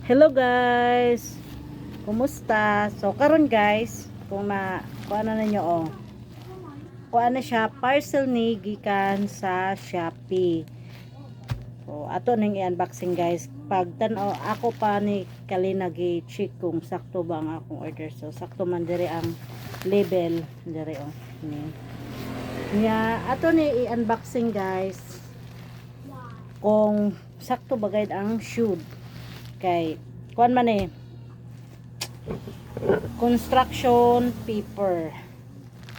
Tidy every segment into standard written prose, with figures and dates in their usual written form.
Hello guys. Kumusta? So karon guys, kung kuan na ninyo kuan na siya parcel ni gikan sa Shopee. So ato ning i-unboxing guys. Pag tan-aw ako pa ni kalina gi-check kung sakto ba ang akong order. So sakto man diri ang label diri ni. Nya ato ni i-unboxing guys. Kung sakto ba gayud ang shoe. Kay kuan man construction paper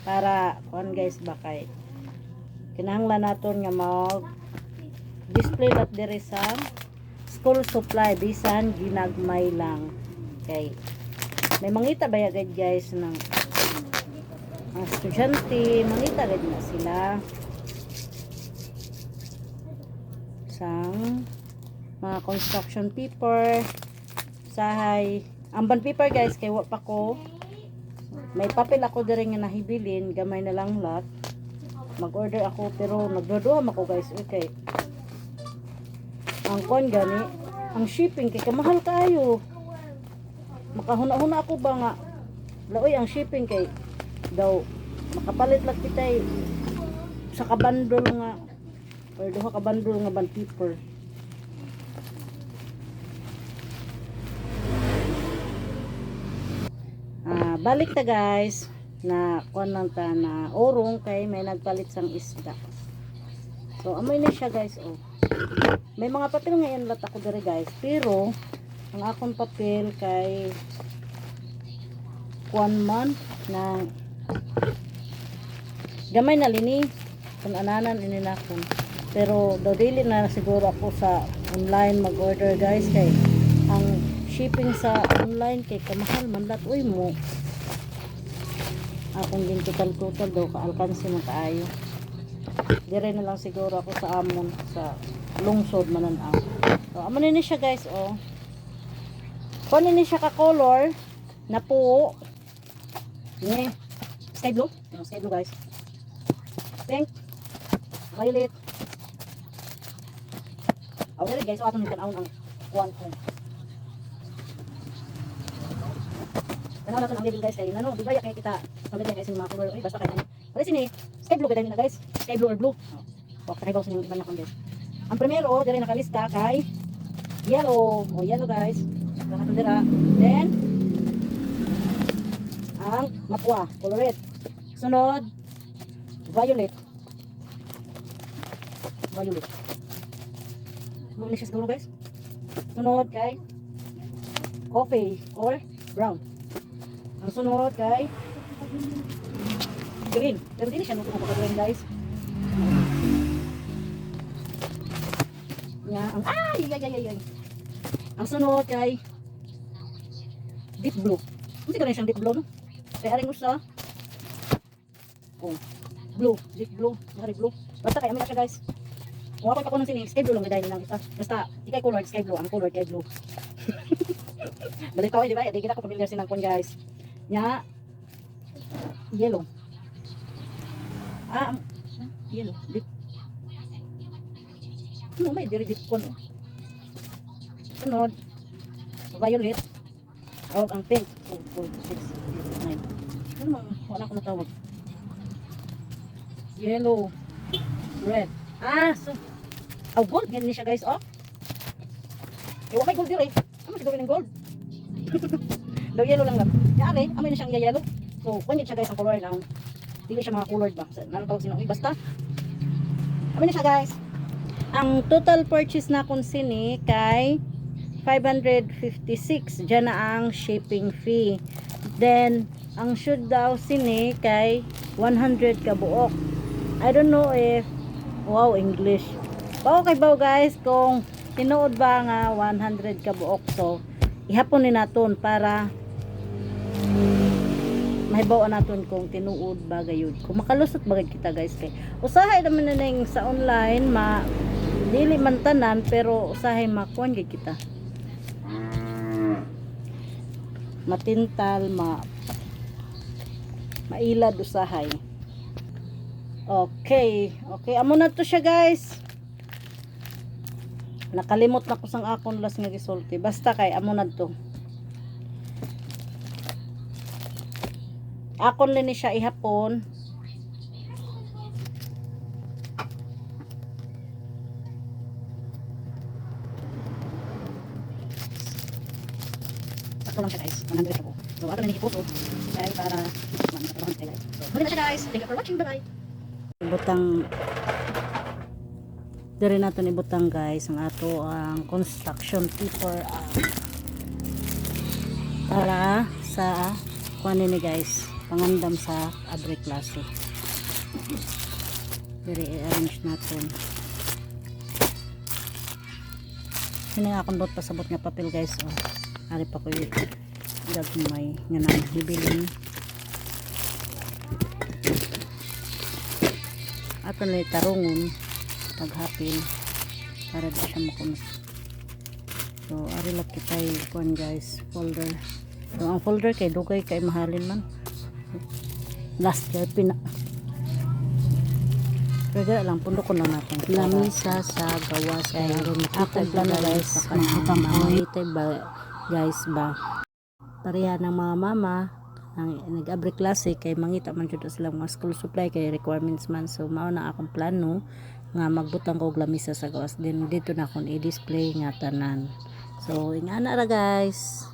para kuan guys ba kay kinahanglan naton nga mag display lat diri sa school supply bisan ginagmay lang kay may mangita ba yagad guys ng ang estudyante mangita gad na sila sang mga construction paper sahay ang bond paper guys kay wa pa ko may papel ako diri nga nahibilin gamay na lang lot mag-order ako pero nagduduham ako guys okay ang kon gani ang shipping kay kamahal kayo makahuna-huna ako ba nga laoy ang shipping kay daw makapalit lang kita sa kabandol nga or duha ka bandol nga bond paper. Balik ta guys na kuan lang ta na orong kay may nagpalit sang isda. So amoy na siya guys May mga papel ngayon lat ako diri guys pero ang akong papel kay kuan man na gamay na lini kun ananan ini na kun pero daw dili na siguro ako sa online mag-order guys kay ang shipping sa online kay kamahal man lat mo akong din total daw kaalkansi mo kaayo dire na lang siguro ako sa amon sa lungsod manan-aw so amo ni siya guys kunin ni siya ka color na po ni sky blue guys pink violet dire guys ato ni tan-aw ang kuan ko ano na to ang label guys kay ano di ba kay kita pamilya kay mga color basta kay ano pare sini sky blue gid na guys sky blue or blue kay bawo sini iban na kon guys ang primero dire nakalista kay yellow yellow guys kana dira then ang mapua color red sunod violet mo ni siya siguro guys sunod kay coffee or brown ang sunod kay green pero hindi siya nung green guys ang ang sunod kay deep blue hindi ka rin siyang deep blue no? Kaya rin mo sa blue deep blue basta kaya amina siya guys kung ako pa ko ng sini sky blue lang gadayin lang ita basta ikay colored sky blue ang color kay blue balik ko di ba di kita ko familiar sinang kon guys nya yellow yellow deep may diri deep kon sunod violet ang pink 4, 6, 9 ano wala ko natawag yellow red so gold ganyan siya guys may gold diri ano siguro ng gold daw yellow lang yari amoy na siyang yellow so kung siya guys ang color lang hindi siya mga colored ba ano tawag sino basta amoy na siya guys ang total purchase na kung sini kay 556 dyan na ang shipping fee then ang should daw sini kay 100 ka buok I don't know if wow English okay ba guys kung tinuod ba nga 100 ka buok so ihapon ni naton para mahibaw naton kung tinuod ba gayud kung makalusot ba kita guys kay usahay naman na ning sa online dili man tanan pero usahay makuan gid kita matintal mailad usahay okay amo na to siya guys Nakalimot na ko sang akon last nga gisulti. Basta kay amo na to. Akon lini siya ihapon. Ako lang siya guys. 100 ako. So ako na ipuso. Kaya para makatulungan siya guys. So muli na siya guys. Thank you for watching. Bye bye. Ibutang diri natin ibutang guys ang ato ang construction paper para sa kuan ni guys pangandam sa abre klase. Diri i-arrange natin. Sini nga akong bot pasabot nga papel guys. Oh. Ari pa ko yung gagmay nga nang hibilin. Ato na tarungon paghapil para di siya makunos. So ari lang kita kuan guys folder. So ang folder kay dugay kay mahalin man. Last year pina. Pero lang pundo ko na natin. Lamisa sa gawas kay akong plano guys sa kanang ba guys ba pareha ng mga mama ang nag-abre klase kay mangita man jud sila mga school supply kay requirements man. So mao na akong plano nga magbutang ko og lamisa sa gawas din dito na akong i-display nga tanan. So ingana ra guys.